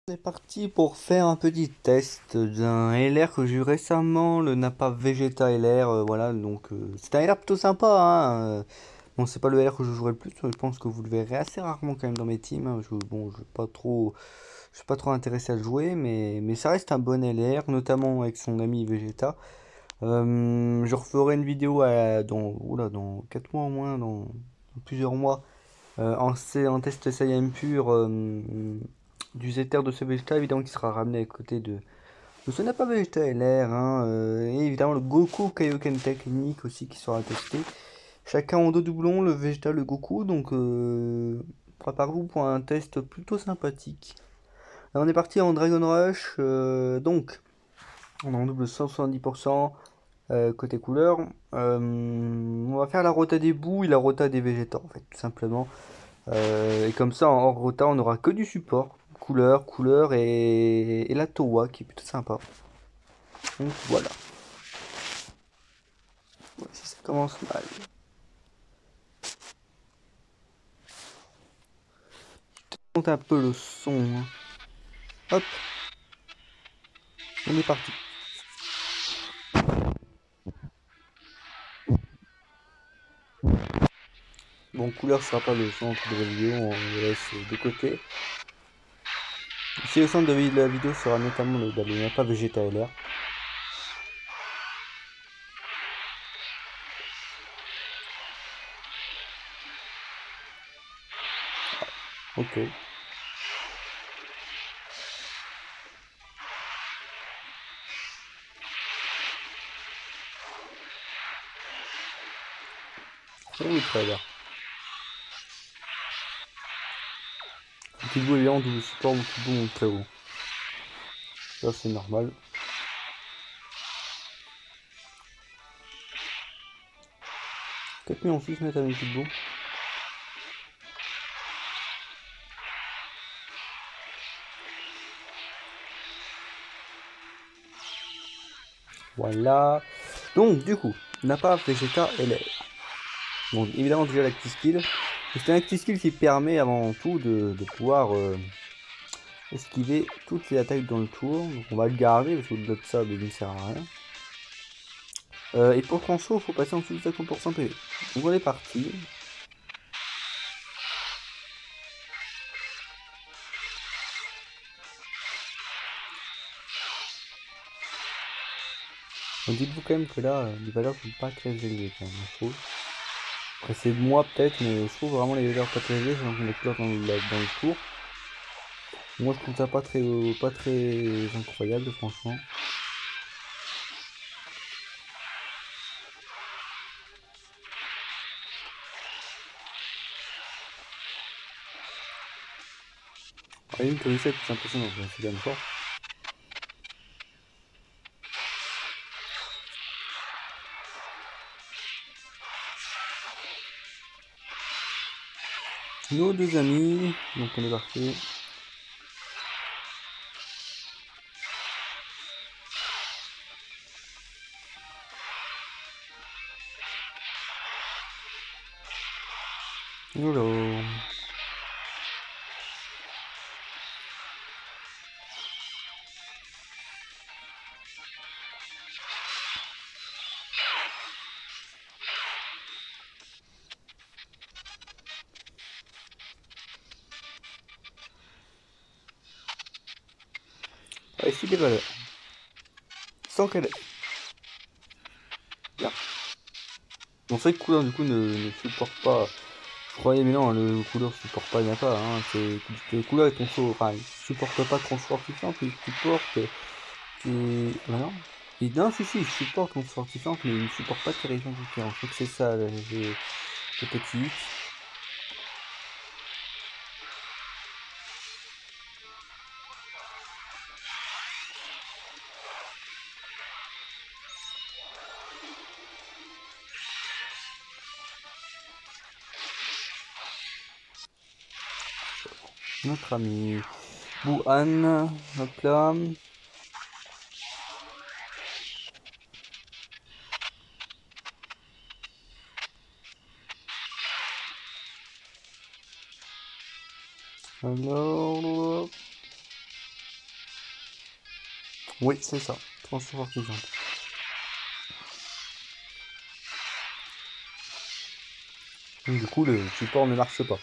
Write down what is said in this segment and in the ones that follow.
On est parti pour faire un petit test d'un LR que j'ai eu récemment, le Napa Vegeta LR, voilà, donc c'est un LR plutôt sympa, hein. Bon, c'est pas le LR que je jouerai le plus, je pense que vous le verrez assez rarement quand même dans mes teams, hein. Bon, je suis pas trop intéressé à le jouer, mais ça reste un bon LR, notamment avec son ami Vegeta. Je referai une vidéo dans 4 mois au moins, dans plusieurs mois, en test Saiyan pur du Zéter de ce Vegeta, évidemment qui sera ramené à côté de ce n'a pas Vegeta LR, hein, et évidemment le Goku Kaioken Technique aussi qui sera testé. Chacun en deux doublons, le Vegeta, le Goku, donc préparez-vous pour un test plutôt sympathique. Là, on est parti en Dragon Rush, donc on a en double 170%. Côté couleur, on va faire la rota des bouts et la rota des végétaux en fait, tout simplement. Et comme ça, en hors rota, on aura que du support, couleur et la Towa qui est plutôt sympa. Donc voilà. Si ça commence mal. Je monte un peu le son, hein. Hop, on est parti. Bon, couleur sera pas le centre de la vidéo, on le laisse de côté. Ici, le centre de la vidéo sera notamment le mappa Vegeta LR. Ok. Oui, très bien. Petit bout évidemment, double support, petit bout monte très haut. Ça, c'est normal. Peut-être mieux en 6 mettre avec petit bout. Voilà. Donc, du coup, Nappa, Vegeta et l'air. Bon, évidemment, déjà l'active skill. C'est un active skill qui permet avant tout de pouvoir esquiver toutes les attaques dans le tour. Donc, on va le garder parce qu'au-delà de ça, il ne sert à rien. Et pour transfo, il faut passer en dessous de 50% PV. Donc, on est parti. Donc, dites-vous quand même que là, les valeurs sont pas très élevées quand même, je trouve. Après, c'est moi peut-être, mais je trouve vraiment les valeurs pas très élevées, c'est les couleurs dans le tour. Moi, je trouve ça pas très incroyable, franchement. Ah, une que c'est impressionnant, c'est quand même fort. Nos deux amis, donc on est parti. Yolo. Ah, ici les valeurs. Sans qu'elle ait. Bien. Bon, cette couleur du coup ne supporte pas. Je croyais, mais non, le couleur supporte pas, il n'y a pas. Hein. C'est couleur et ton saut. Enfin, il supporte pas qu'on soit fortifiante, il supporte. Bah non. Non, si, il supporte qu'on soit fortifiante, mais il ne supporte pas tes régions différentes. Je crois que c'est ça, le petit hic. Notre ami Bouhan, hop là. Alors. Oui, c'est ça. Transport fortifiant. Donc, du coup, le support ne marche pas.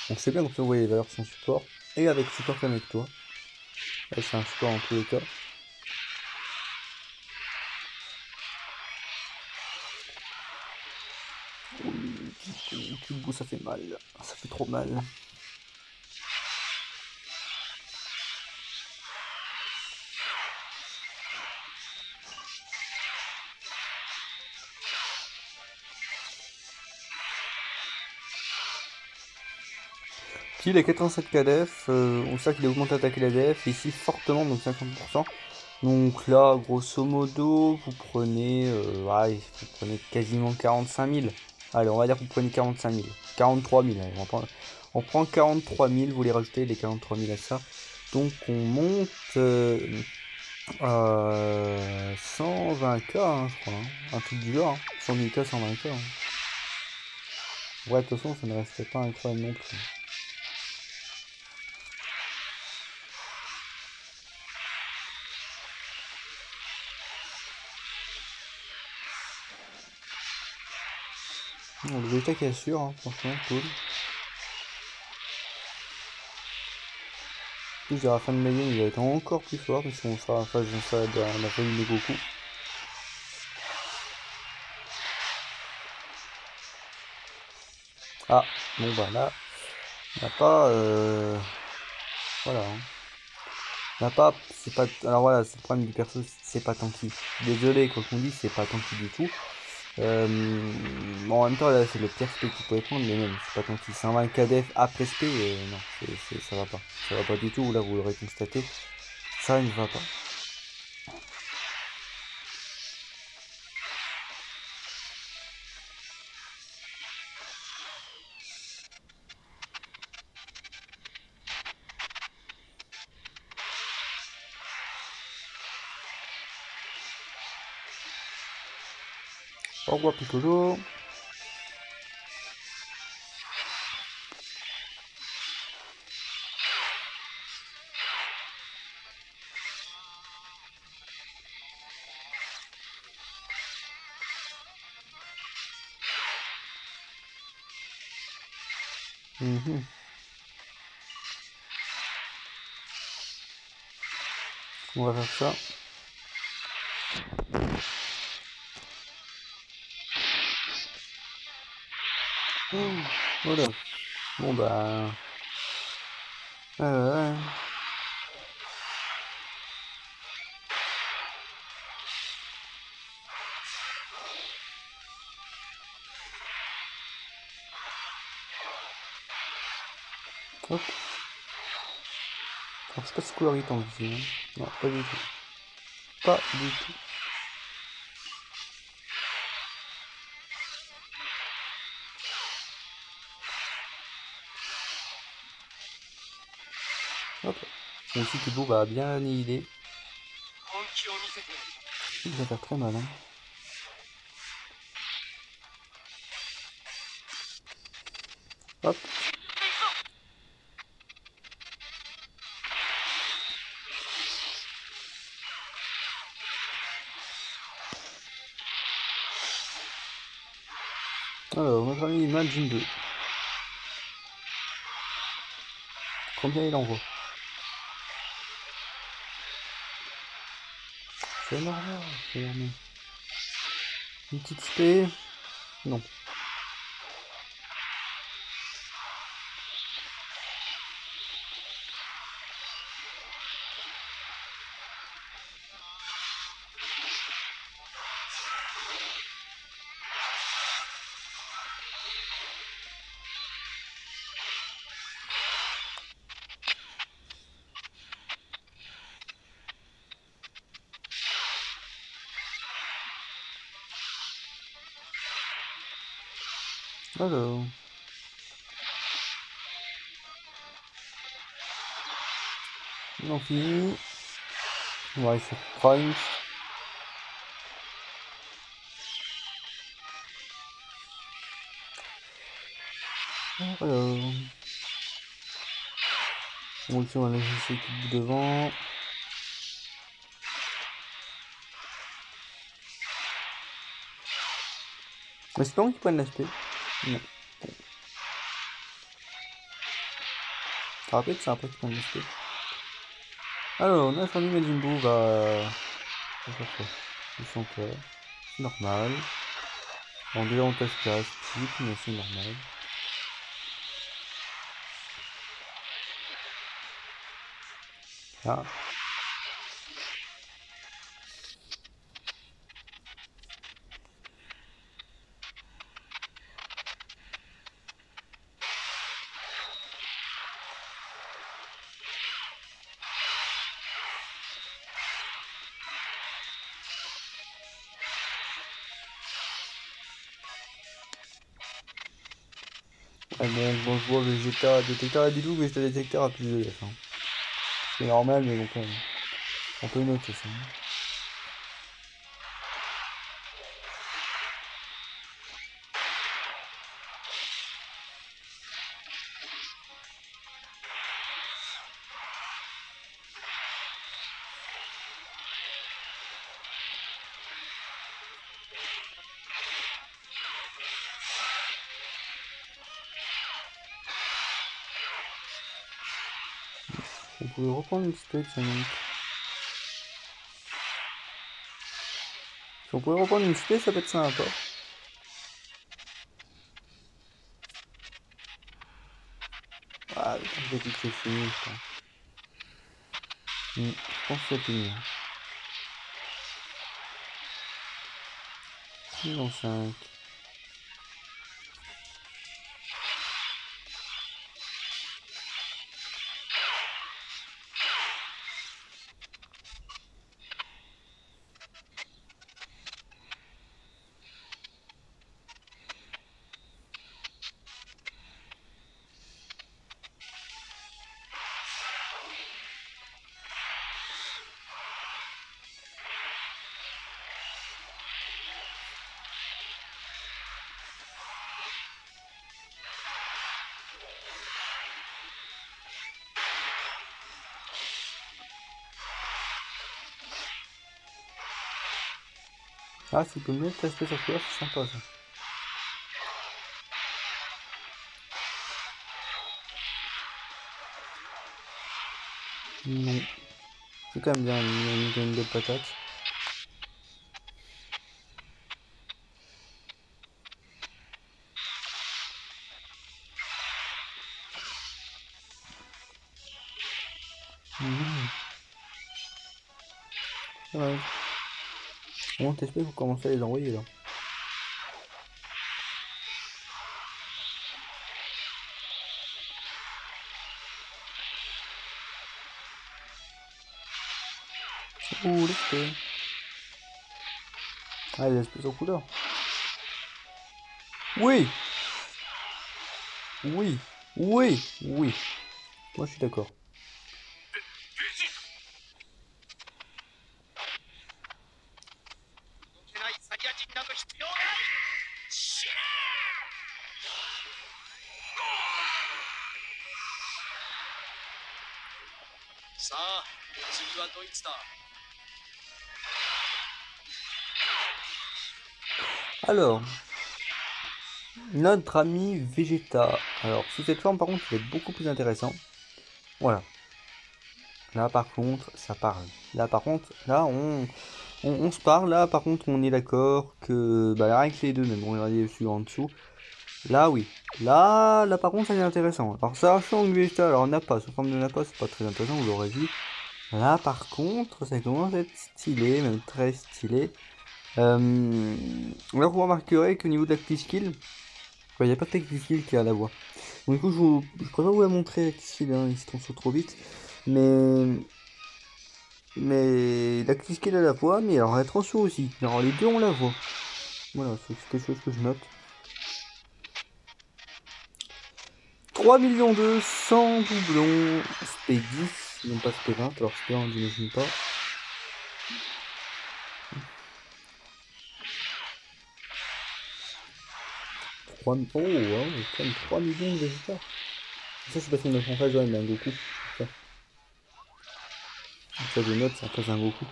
Donc c'est bien qu'on peut envoyer les valeurs sans support. Et avec support comme avec toi. Là, c'est un support en tous les cas. Culbou, ça fait mal. Ça fait trop mal. Puis les 87 KDF, on sait qu'il augmente l'attaque et la DF, ici fortement, donc 50%. Donc là, grosso modo, vous prenez quasiment 45 000. Allez, on va dire que vous prenez 45 000. 43 000, allez, on prend 43 000, vous les rajoutez les 43 000 à ça. Donc on monte à 120K, hein, je crois. Hein. Un truc du genre, hein. 110K, 120K. Hein. Ouais, de toute façon, ça ne restait pas incroyable non plus. Bon, le bêta qui assure, hein, franchement, cool. En plus, à la fin de la game, il va être encore plus fort, parce qu'on sera en face de la famille de Goku. Ah, bon bah là, on n'a pas... voilà. Hein. On n'a pas... C'est pas... Alors voilà, c'est le problème du perso, c'est pas tanky. Désolé, quoi qu'on dise, c'est pas tanky du tout. Bon, en même temps, là, c'est le pire spé qu'il pouvait prendre, mais même, c'est pas tanky. 120 KDF après spé, non, ça va pas. Ça va pas du tout, là, vous l'aurez constaté. Ça ne va pas. Au revoir, Piccolo. Mhm. On va faire ça. Voilà. Bon bah... ouais. Hop. Alors, je sais pas si couleur il est en vie. Hein. Non, pas du tout. Pas du tout. Hop. Bon, ici, Kubo va bien annihiler. Il va faire très mal. Hein. Hop. Alors, notre ami Majin 2. Combien il envoie? C'est normal, c'est normal. Une petite spé? Non. Alors. On en finit. On va aller sur Prime. Alors. On va laisser Kubo devant. Mais c'est pas qu'ils prennent l'aspect. Non. Ça rappelle que c'est après qu'ils prennent l'aspect. Alors, on a Fanny Majimbo va faire quoi? Ils sont quoi? C'est normal. En déjà on teste casse, type, mais c'est normal. Ah. Ouais, bon, je vois Vegeta, détecteur à du loup, Vegeta détecteur à plus de def. Hein. C'est normal, mais bon, quand même. Un peu une autre, ça. On pouvait reprendre une spec, ça manque. Si on pouvait reprendre une spec, ça peut être sympa. Ah, je dis que c'est fini, je pense. Je pense que c'est fini. Hein. 6 dans 5. Ah, s'il peut mieux tester sur couleur, c'est sympa ça. Non. C'est quand même bien, une belle patate. Ouais. Bon, t'espères que vous commencez à les envoyer là. Ouh, l'esprit. Ah, les espèces en couleur. Oui! Oui! Oui! Oui! Moi, je suis d'accord. Alors, notre ami Vegeta. Alors, sous cette forme, par contre, il va être beaucoup plus intéressant. Voilà. Là, par contre, ça parle. Là, par contre, là, on se parle. Là, par contre, on est d'accord que, bah, rien que les deux, même, on va regarder celui en dessous. Là, oui. Là, par contre, ça devient intéressant. Alors, sachant que Vegeta, alors, n'a pas, sous forme de n'a pas, c'est pas très intéressant, vous l'aurez vu. Là, par contre, ça commence à être stylé, même très stylé. Là, vous remarquerez qu'au niveau de la skill, il n'y a pas que la skill qui a la voix. Donc, du coup, je préfère vous la montrer la skill, hein, il se transforme trop vite. Mais la skill a la voix, mais alors la transfo aussi. Alors, les deux ont la voix. Voilà, c'est quelque chose que je note. 3 millions de 100 doublons. SP10, non pas SP20, alors SP1, j'imagine pas. 3, oh, wow, quand même 3 millions de Vegeta. Ça, c'est parce qu'on a en face d'un Goku. Ça. Ça, je note, c'est en face d'un Goku.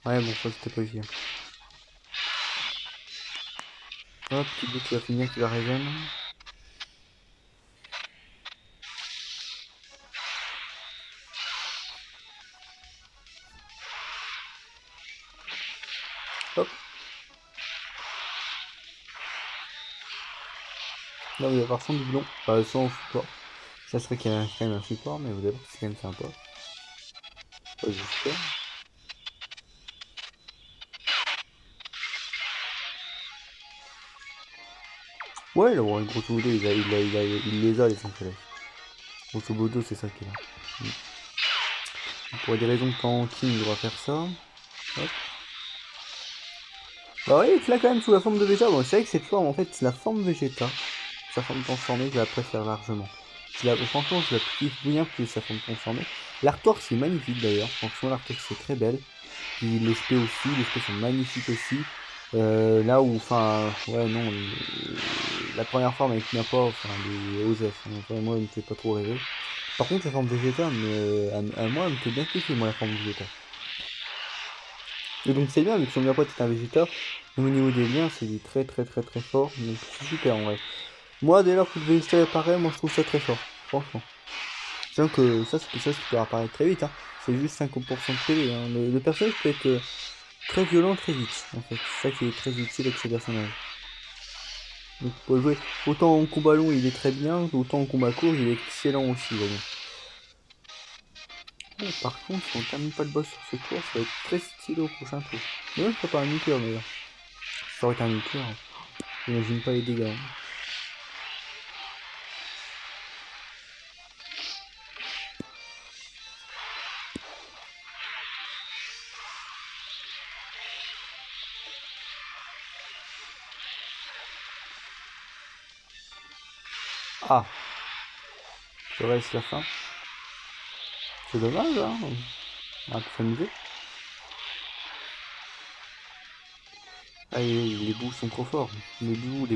Ouais, bon, ça c'était pas évident. Hop, petit bout qui va finir, qui va régène. Hop. Là, on va avoir sans doublon. Enfin, sans support. Ça serait qu'il y a quand même un support, mais vous allez voir que c'est quand même sympa. Ouais, j'espère. Ouais, là, bon, grosso modo, il les a, les Angeles. Grosso modo, c'est ça qu'il a. Pour des raisons quand King doit faire ça. Hop. Bah oui, là quand même sous la forme de Vegeta. Bon, c'est vrai que cette forme, en fait, c'est la forme Vegeta. Sa forme transformée, je la préfère largement. Franchement, je la kiffe bien plus sa forme transformée. L'artwork, c'est magnifique d'ailleurs. Franchement, l'artwork, c'est très belle. Puis les SP aussi, les SP sont magnifiques aussi. Là où, enfin, ouais, non, la première forme avec Nappa, enfin, les Osef, enfin, moi, elle me fait pas trop rêver. Par contre, la forme Vegeta, à moi, elle me fait bien kiffer, moi, la forme Vegeta. Et donc, c'est bien, vu que son meilleur pote est un Vegeta, au niveau des liens, c'est très, très, très, très fort. Donc, c'est super en vrai. Moi, dès lors que le Vegeta apparaît, moi, je trouve ça très fort, franchement. Sachant que ça, c'est quelque chose qui peut apparaître très vite, hein. C'est juste 50% de PV, hein. Le personnage peut être très violent très vite, en fait. C'est ça qui est très utile avec ces personnages. Donc pour le jouer, autant en combat long il est très bien, autant en combat court il est excellent aussi. Bon, par contre, si on termine pas le boss sur ce tour, ça va être très stylé au prochain tour. Mais même pas un nucléaire d'ailleurs. Si ça aurait été un nucléaire, j'imagine pas les dégâts, hein. Ah, ça reste la fin. C'est dommage, hein. On a pu s'amuser. Ah, les bouts sont trop forts. Les bouts,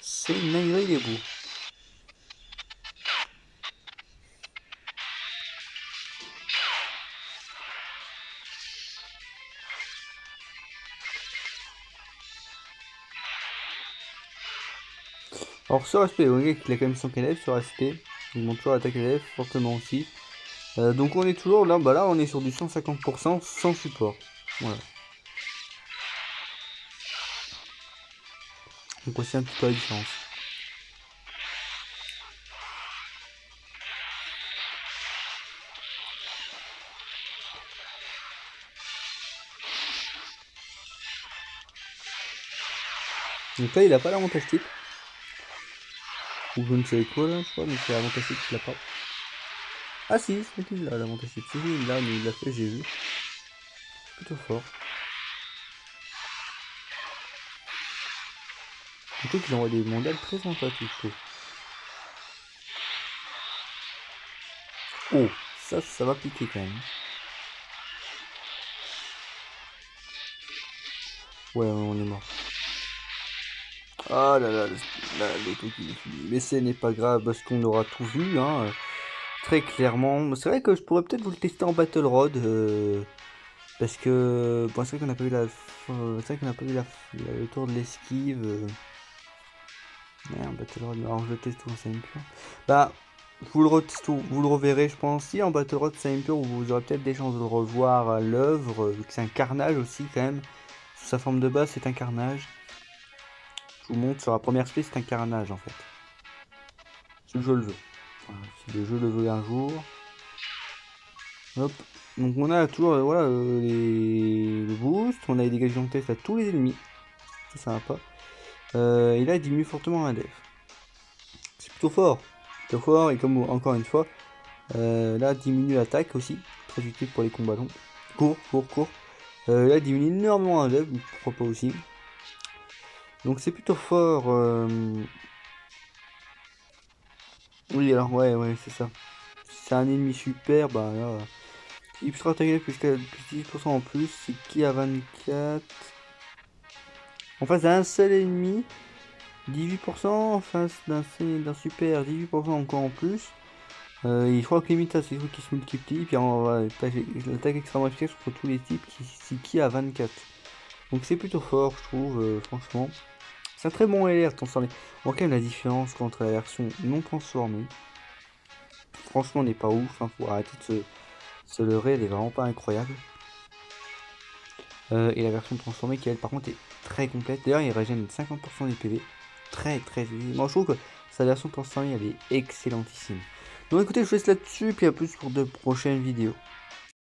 c'est une dinguerie les bouts. Alors sur SP, vous voyez qu'il a quand même 100 élèves sur SP. Il monte toujours l'attaque élève fortement aussi. Donc on est toujours là, bah là on est sur du 150% sans support. Voilà. Donc voici un petit peu la différence. Donc là il a pas l'avantage type. Ou je ne sais quoi là, je crois, mais c'est l'avantage type qu'il a pas. Ah si, c'est qu'il a l'avantage type. Si, il l'a, mais il l'a fait, j'ai vu. Plutôt fort. Plutôt qu'il envoie des mandales très sympathiques, je trouve. Oh, ça va piquer quand même. Ouais, on est mort. Ah là là, le truc il est fini. Mais ce n'est pas grave parce qu'on aura tout vu, hein. Très clairement. C'est vrai que je pourrais peut-être vous le tester en Battle Road. Parce que. Bon, c'est vrai qu'on n'a pas eu c'est vrai qu'on n'a pas eu le tour de l'esquive. Merde, Battle Road. Alors je le teste tout en Saiyan pur. Bah, vous le reverrez, je pense. Si en Battle Road Saiyan pur, vous aurez peut-être des chances de le revoir à l'œuvre. Vu que c'est un carnage aussi, quand même. Sous sa forme de base, c'est un carnage. Je vous montre sur la première spé, c'est un carnage en fait. Si je le veux. Voilà, si le jeu le veut un jour. Hop. Donc on a toujours voilà, le boost, on a les dégâts de test à tous les ennemis. Ça va pas. Et là il diminue fortement un def. C'est plutôt fort. Plutôt fort et comme encore une fois, là diminue l'attaque aussi. Très utile pour les combats longs. Court. Là il diminue énormément un def, pourquoi pas aussi. Donc c'est plutôt fort. Oui alors ouais c'est ça. Si c'est un ennemi super, bah là. Il sera attaqué plus 10% en plus, c'est qui à 24. En face d'un seul ennemi, 18% en face d'un super, 18% encore en plus. Je crois que limite, c'est des trucs qui se multiplient. Puis on va l'attaque extrêmement efficace contre tous les types qui a 24. Donc c'est plutôt fort, je trouve, franchement. C'est un très bon LR transformé. Bon, quand même, la différence entre la version non transformée, franchement, n'est pas ouf. Hein, faut arrêter de se leurrer, elle est vraiment pas incroyable. Et la version transformée qui, elle, par contre, est très complète. D'ailleurs, il régène 50% des PV. Très, très. Moi, je trouve que sa version transformée, elle est excellentissime. Donc, écoutez, je vous laisse là-dessus. Puis à plus pour de prochaines vidéos.